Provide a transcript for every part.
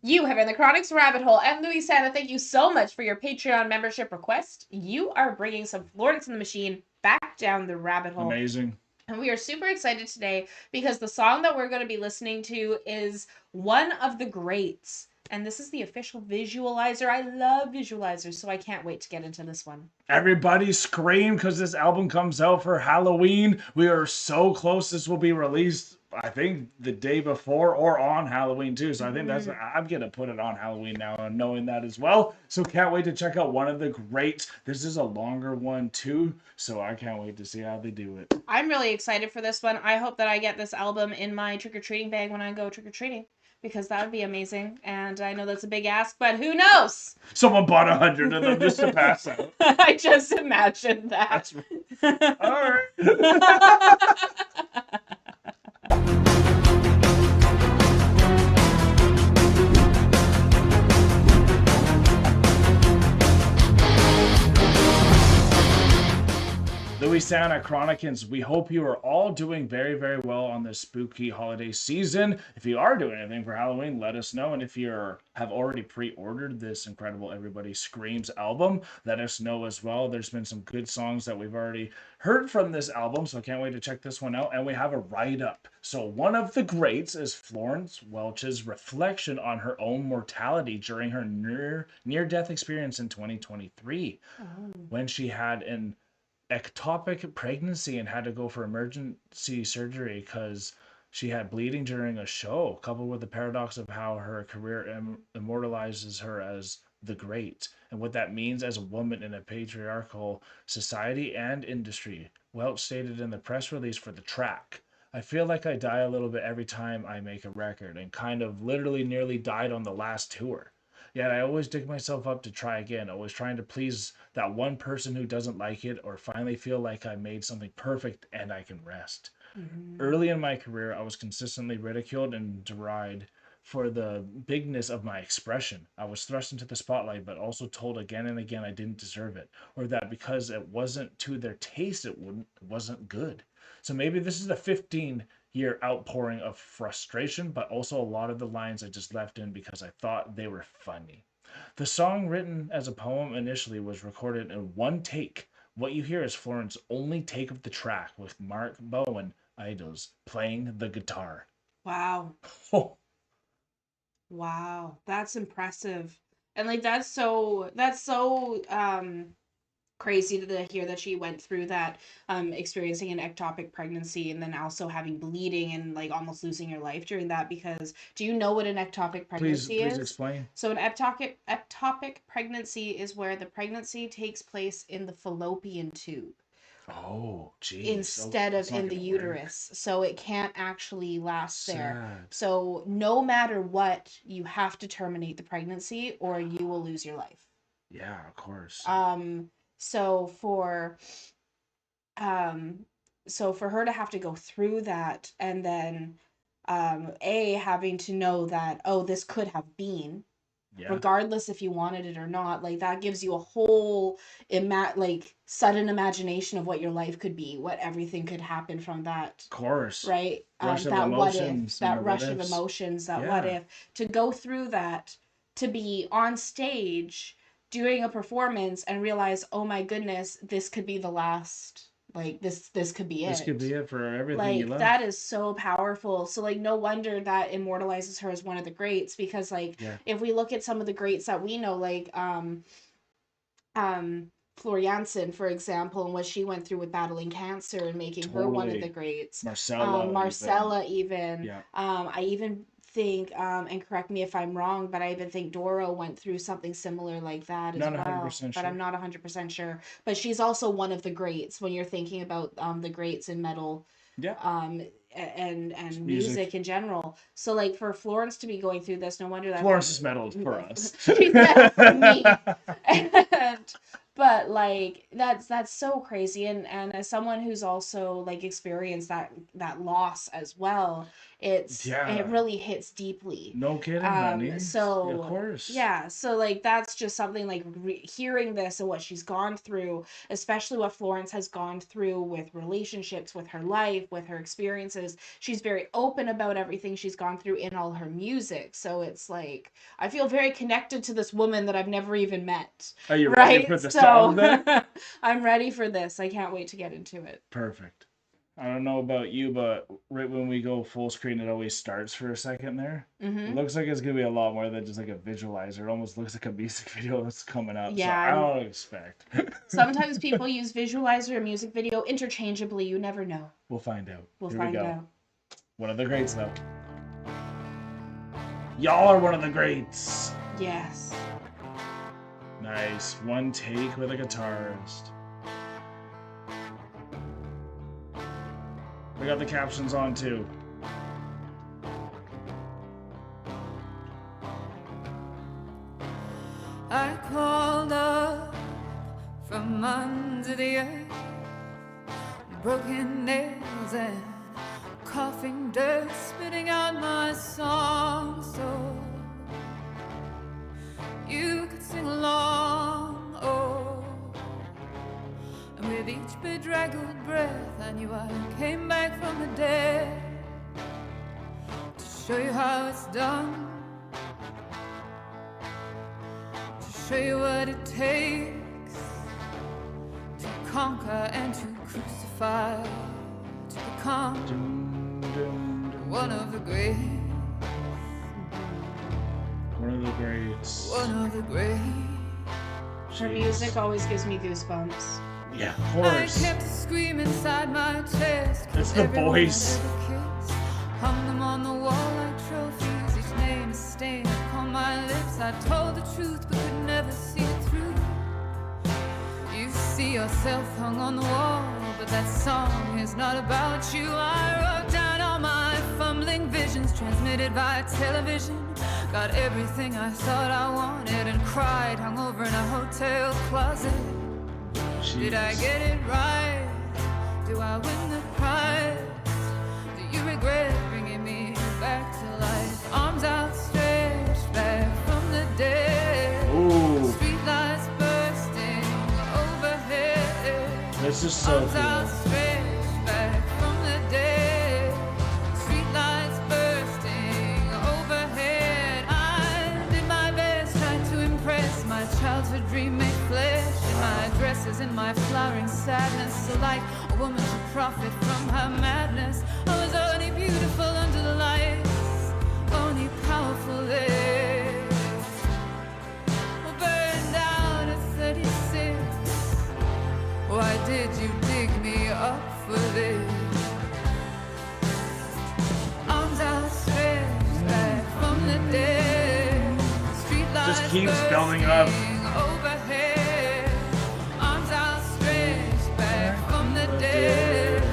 You have in the Chronics Rabbit Hole. And Louisana, thank you so much for your Patreon membership request. You are bringing some Florence and the Machine back down the rabbit hole. Amazing. And we are super excited today because the song that we're going to be listening to is one of the greats. And this is the official visualizer. I love visualizers, so I can't wait to get into this one. Everybody scream because this album comes out for Halloween. We are so close. This will be released, I think, the day before or on Halloween too. So I think I'm gonna put it on Halloween now, and knowing that as well. So can't wait to check out one of the greats. This is a longer one too, so I can't wait to see how they do it. I'm really excited for this one. I hope that I get this album in my trick-or-treating bag when I go trick-or-treating, because that would be amazing. And I know that's a big ask, but who knows? Someone bought 100 of them just to pass out. I just imagined that. All right. Louisana Chronicans, we hope you are all doing very, very well on this spooky holiday season. If you are doing anything for Halloween, let us know. And if you have already pre-ordered this incredible Everybody Screams album, let us know as well. There's been some good songs that we've already heard from this album, so I can't wait to check this one out. And we have a write-up. So one of the greats is Florence Welch's reflection on her own mortality during her near-death experience in 2023, when she had an ectopic pregnancy and had to go for emergency surgery because she had bleeding during a show, coupled with the paradox of how her career immortalizes her as the great and what that means as a woman in a patriarchal society and industry. Welch stated in the press release for the track, "I feel like I die a little bit every time I make a record and kind of literally nearly died on the last tour. Yet I always dig myself up to try again, always trying to please that one person who doesn't like it or finally feel like I made something perfect and I can rest." Early in my career, I was consistently ridiculed and derided for the bigness of my expression. I was thrust into the spotlight, but also told again and again I didn't deserve it, or that because it wasn't to their taste, it wasn't good. So maybe this is a 15-year outpouring of frustration, but also a lot of the lines I just left in because I thought they were funny. The song, written as a poem initially, was recorded in one take. What you hear is Florence's only take of the track, with Mark Bowen, Idols, playing the guitar. Wow. Wow, that's impressive. And like that's so crazy to hear that she went through that, experiencing an ectopic pregnancy and then also having bleeding and like almost losing your life during that. Because do you know what an ectopic pregnancy is? Please explain. So an ectopic pregnancy is where the pregnancy takes place in the fallopian tube Oh, geez. instead of in the uterus. So it can't actually last there. Sad. So no matter what, you have to terminate the pregnancy or you will lose your life. Yeah, of course. So for her to have to go through that and then having to know that, oh, this could have been, regardless if you wanted it or not, like that gives you a whole sudden imagination of what your life could be, what everything could happen from that. Of course. Right? Rush of That what if, emotions that and rush what of ifs. emotions, that what if, to go through that, to be on stage doing a performance and realize, oh my goodness, this could be the last, like this could be it. This could be it for everything you Like love. that is so powerful. So like no wonder that immortalizes her as one of the greats, because like if we look at some of the greats that we know, like Florence, for example, and what she went through with battling cancer and making her one of the greats. Marcella even. Yeah. I even think, and correct me if I'm wrong, but I even think Doro went through something similar like that as Not well. 100% But sure. I'm not 100% sure. But she's also one of the greats when you're thinking about the greats in metal. Yeah. And music in general. So like for Florence to be going through this, no wonder that Florence is metal for us. She's metal for me. And But like that's so crazy, and as someone who's also like experienced that loss as well, it Yeah. really hits deeply. No kidding, honey. Yeah, of So course. yeah, so like that's just something like hearing this and what she's gone through, especially what Florence has gone through with relationships, with her life, with her experiences. She's very open about everything she's gone through in all her music. So it's like I feel very connected to this woman that I've never even met. Are you ready for Right? the song So then? I'm ready for this. I can't wait to get into it. Perfect. I don't know about you, but right when we go full screen, it always starts for a second there. It Mm-hmm. looks like it's gonna be a lot more than just like a visualizer. It almost looks like a music video that's coming up. So I Yeah, don't expect. sometimes people use visualizer and music video interchangeably. You never know. We'll find out. We'll Here we find go. out. One of the greats, though. Y'all are one of the greats. Yes. Nice. One take with a guitarist. We got the captions on too. I crawled up from under the earth, broken nails and coughing dirt, spitting out my song so you could sing along. Oh, and with each bedraggled breath, I knew I came back from the dead to show you how it's done. Show you what it takes to conquer and to crucify, to become one of the greats. One of the greats. One of the greats. Her music always gives me goosebumps. Yeah, of course. I kept a scream inside my chest. It's the voice. Hung them on the wall like trophies. Each name is stained upon my lips. I told the truth but could never see it through. You see yourself hung on the wall, but that song is not about you. I wrote down all my fumbling visions, transmitted by television. Got everything I thought I wanted and cried, hung over in a hotel closet. Jeez. Did I get it right? Do I win the prize? Do you regret bringing me back to life? Arms outstretched back from the dead. Ooh. Streetlights bursting overhead. This is so Arms cool. outstretched back from the dead. Streetlights bursting overhead. I did my best, tried to impress my childhood dream made flesh. In my dresses, in my flowering sadness, so like a woman to profit from her madness. I was only beautiful under the lights, only powerful there. Burned out at 36. Why did you dig me up for this? Arms outstretched back from the dead. Streetlights Just keeps building up. overhead. Arms outstretched back from the dead.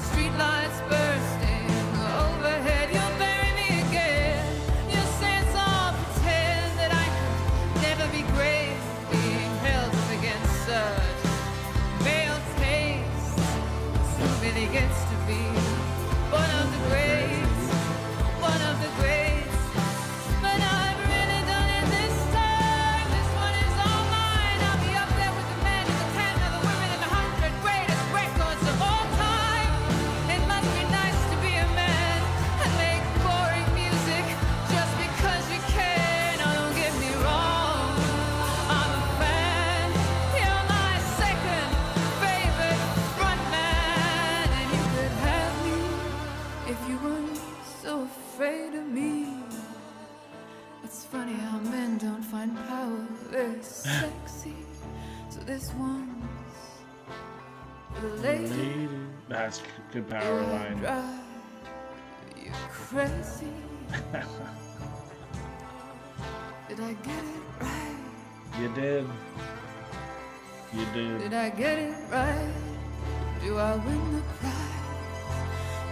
Streetlights bursting overhead. You'll bury me again. You'll say it's all pretend that I could never be great, being held up against such veiled taste. So really gets to be one of the greats, one of the greats. But I've really done it this time. This one is all mine. I'll be up there with the men and the 10 of the women and the 100 greatest records of all time. It must be nice to be a man and make boring music just because you can. Oh, don't get me wrong, I'm a fan. You're my second favorite frontman, and you could have me if you weren't so afraid of me. It's funny how men don't find power very sexy. So this one's for the lady Lady. That's good power who line. drive you crazy. Did I get it right? You did. You Did did. I get it right? Do I win the prize?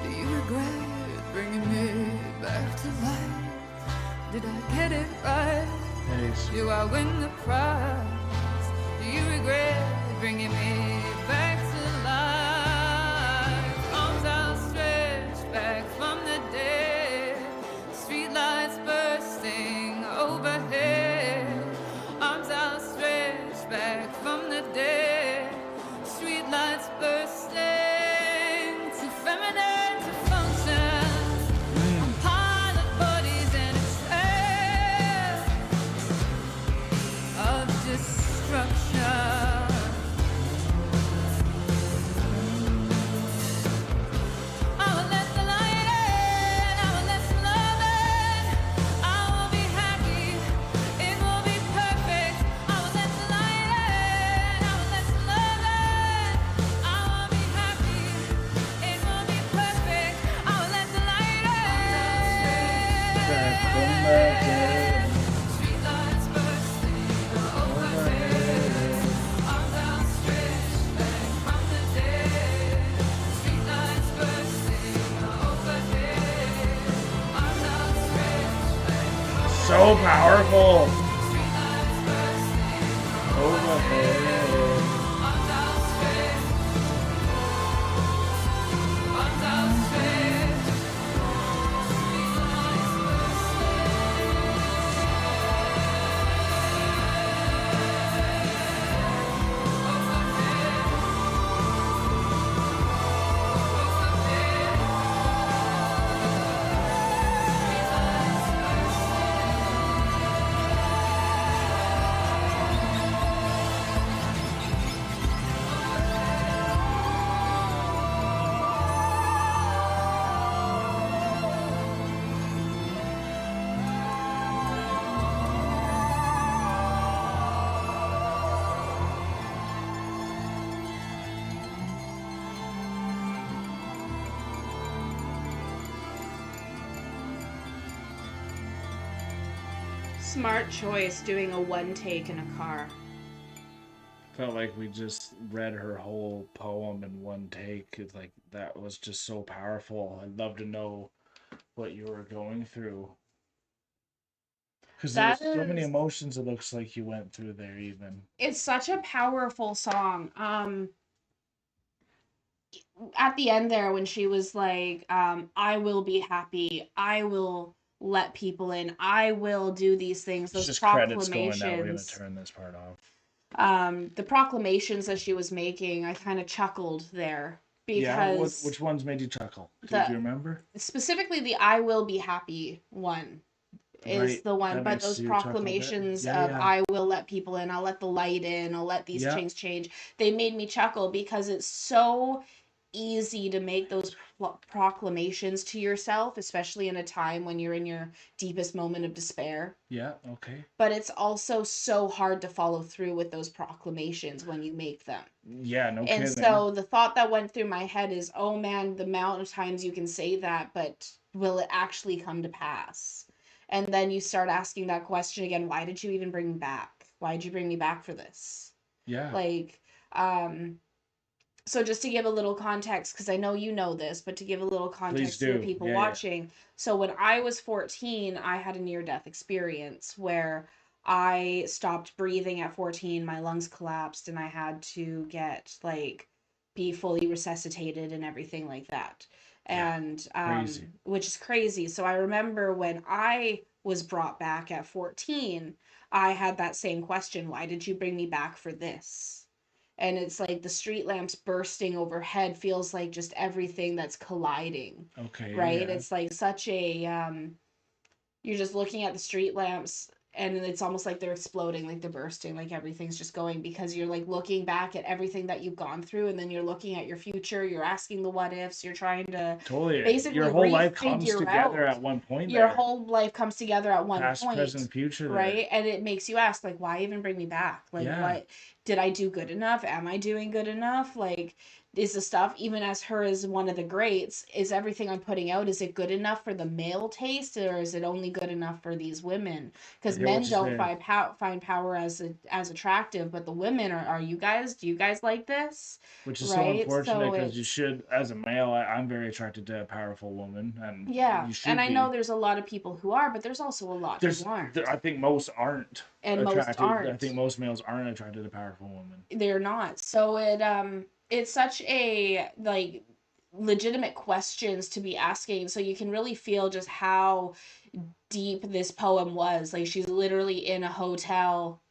Do you regret bringing me back to life? Did I get it right? Nice. Do I win the prize? Do you regret regret, bringing me back to life. Arms outstretched back from the dead, streetlights bursting overhead. Arms outstretched back from the dead, streetlights bursting, too feminine to function. A pile of bodies and a trail of destruction. I will let the light in, I will let some love in. I will be happy, it will be perfect. I will let the light in, I will let some love in. I will be happy, it will be perfect. I will let the light Back in. from the dead. Streetlights bursting overhead, arms outstretched back from the dead. Streetlights bursting overhead, arms outstretched back from So powerful. streetlights bursting Overhead. arms outstretched, arms outstretched. Streetlights Smart choice doing a one take in a car. Felt like we just read her whole poem in one take. It's like that was just so powerful. I'd love to know what you were going through. Because there's That so many is- emotions it looks like you went through there even. It's such a powerful song. At the end there when she was like, I will be happy, I will let people in, I will do these things, It's those just credits going now. We're gonna proclamations. turn this part off. The proclamations that she was making, I kind of chuckled there Yeah, because which ones made you chuckle? Do the- you remember? specifically the I will be happy one is Right, the one, that but makes those you chuckle a bit. proclamations Yeah, of yeah. I will let people in, I'll let the light in, I'll let these Yeah. things change, they made me chuckle because it's so easy to make those proclamations to yourself, especially in a time when you're in your deepest moment of despair. Yeah, okay. But it's also so hard to follow through with those proclamations when you make them. Yeah, no And kidding. so the thought that went through my head is, oh man, the amount of times you can say that, but will it actually come to pass? And then you start asking that question again, why did you even bring me back? Why did you bring me back for this? Yeah. Like, so just to give a little context, because I know you know this, but to give a little context to the do. people Yeah, yeah. watching. So when I was 14, I had a near-death experience where I stopped breathing at 14, my lungs collapsed, and I had to be fully resuscitated and everything like that. Yeah, And crazy. which is crazy. So I remember when I was brought back at 14, I had that same question, why did you bring me back for this? And it's like the street lamps bursting overhead feels like just everything that's colliding, Okay. right? Yeah. It's like such a you're just looking at the street lamps and it's almost like they're exploding, like they're bursting, like everything's just going because you're like looking back at everything that you've gone through and then you're looking at your future, you're asking the what ifs, you're trying to Totally. basically Your whole life comes refigure together out. at one point. Your there. whole life comes together at one Past, point, present, future. There. right? And it makes you ask, like, why even bring me back? Like, Yeah. what did I do good enough? Am I doing good enough? Like, is the stuff, even as her as one of the greats, is everything I'm putting out, is it good enough for the male taste, or is it only good enough for these women? I Because get what men you're don't saying. find power as attractive, but the women are you guys, do you guys like this? Which is so Right? unfortunate So because you it's, should, as a male, I'm very attracted to a powerful woman, and yeah. you And should I know be. there's a lot of people who are, but there's also a lot who I aren't. think most aren't And most attracted. I think aren't. most males aren't attracted to powerful women. They're not. So it's such a like legitimate questions to be asking, so you can really feel just how deep this poem was. Like she's literally in a hotel,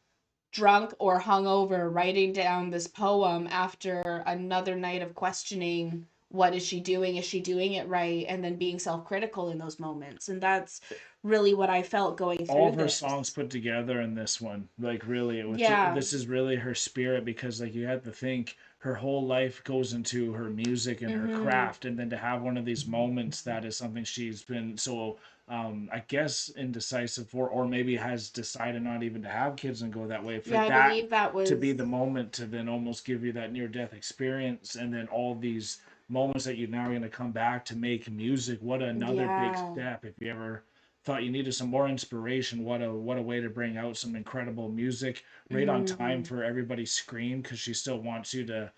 drunk or hungover, writing down this poem after another night of questioning, what is she doing, is she doing it right, and then being self-critical in those moments. And that's really what I felt going All through of her songs this. put together in this one, like really, it was Yeah. this is really her spirit, because like you have to think her whole life goes into her music and her Mm-hmm. craft, and then to have one of these moments that is something she's been so I guess indecisive for, or maybe has decided not even to have kids and go that way, for Yeah, I that believe that to was. be the moment to then almost give you that near death experience, and then all these moments that you're now going to come back to make music. What another big Yeah. step. If you ever thought you needed some more inspiration, what a way to bring out some incredible music right on time Mm-hmm. for everybody's scream, because she still wants you to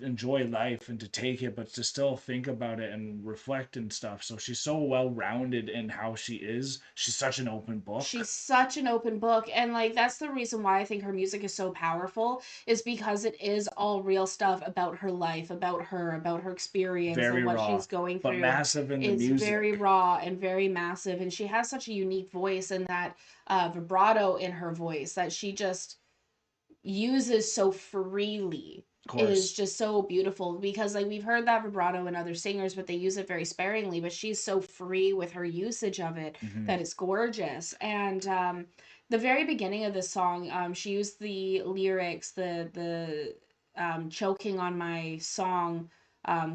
enjoy life and to take it, but to still think about it and reflect and stuff. So she's so well rounded in how she is. She's such an open book. She's such an open book, and like that's the reason why I think her music is so powerful, is because it is all real stuff about her life, about her experience and Very what raw, she's going but through. massive in the It's very music. raw and very massive, and she has such a unique voice, and that vibrato in her voice that she just uses so freely Of is course. just so beautiful, because like we've heard that vibrato in other singers, but they use it very sparingly, but she's so free with her usage of it Hmm. that it's gorgeous. And the very beginning of this song, she used the lyrics, the choking on my song,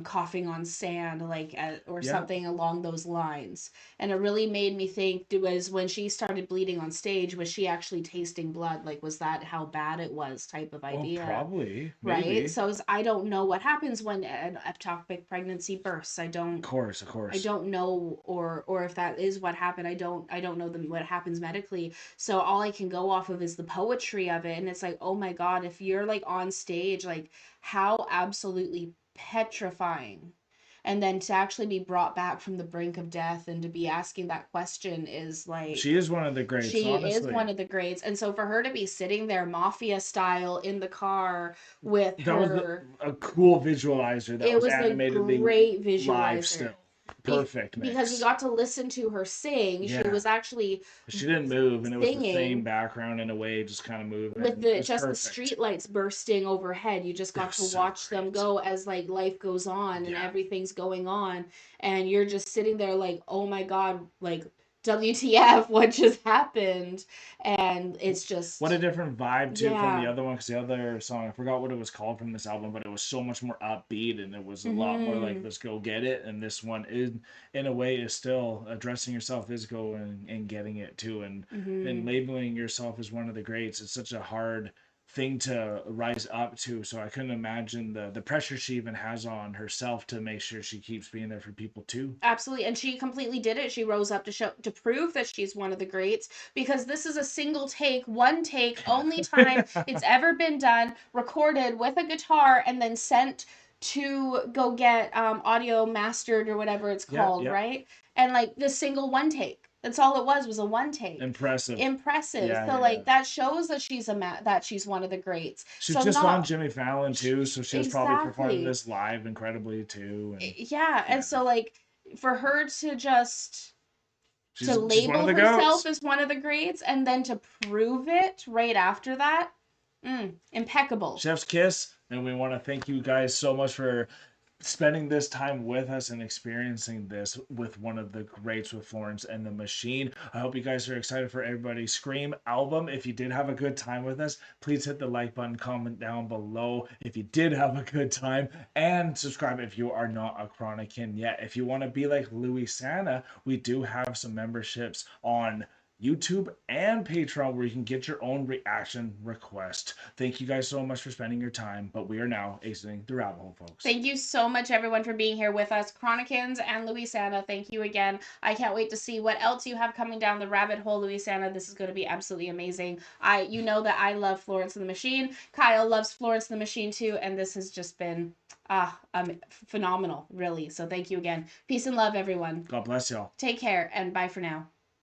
coughing on sand, like or Yeah. something along those lines. And it really made me think, it was when she started bleeding on stage, was she actually tasting blood? Like, was that how bad it was, type of Oh, idea? probably, Right. maybe. So I don't know what happens when an ectopic pregnancy bursts. Of course, of I course. don't know, or if that is what happened. I don't know what happens medically. So all I can go off of is the poetry of it. And it's like, oh my God, if you're like on stage, like how absolutely petrifying. And then to actually be brought back from the brink of death and to be asking that question is She like, is one of the greats, she is honestly. one of the greats. And so for her to be sitting there mafia style in the car with That was her, a cool visualizer that it was was a animatedly great live visualizer. still. Perfect Because you mix. got to listen to her sing. She Yeah. was actually She didn't move, and it was the same singing background in a way, just kind of with moving. It the was just the perfect. street lights bursting overhead. You just It got was to so watch them great. go as like life goes on and Yeah. everything's going on, and you're just sitting there like, oh my God, like WTF, what just happened? And it's What a just, different vibe too from the yeah. other one, because the other song, I forgot what it was called from this album, but it was so much more upbeat, and it was a lot more like Mm-hmm. let's go get it. And this one is, in a way, is still addressing yourself is going and getting it too, and Mm-hmm. labeling yourself as one of the greats. It's such a hard thing to rise up to. So I couldn't imagine the pressure she even has on herself to make sure she keeps being there for people too. Absolutely, and she completely did it. She rose up to show, to prove that she's one of the greats, because this is a single take, one take, only time it's ever been done, recorded with a guitar and then sent to go get audio mastered or whatever it's Yeah, called, yeah. right? And like the single one take. That's all it was a one take. Impressive. Impressive. Yeah, So yeah, yeah. like that shows that that she's one of the greats. She's So just on not Jimmy Fallon too, so she was probably performing exactly. this live incredibly too. And Yeah, and yeah, so like for her to just to she's one of label the herself goats. as one of the greats and then to prove it right after that, impeccable. Chef's kiss, and we want to thank you guys so much for spending this time with us and experiencing this with one of the greats, with Florence and the Machine. I hope you guys are excited for everybody's Scream album. If you did have a good time with us, please hit the like button, comment down below if you did have a good time, and subscribe if you are not a Chronican yet. If you want to be like Louis Santa, we do have some memberships on YouTube and Patreon, where you can get your own reaction request. Thank you guys so much for spending your time, but we are now exiting the rabbit hole, folks. Thank you so much, everyone, for being here with us. Chronicans and Louisiana, thank you again. I can't wait to see what else you have coming down the rabbit hole, Louisiana. This is going to be absolutely amazing. You know that I love Florence and the Machine. Kyle loves Florence and the Machine too, and this has just been phenomenal, really. So thank you again. Peace and love, everyone. God bless y'all. Take care, and bye for now.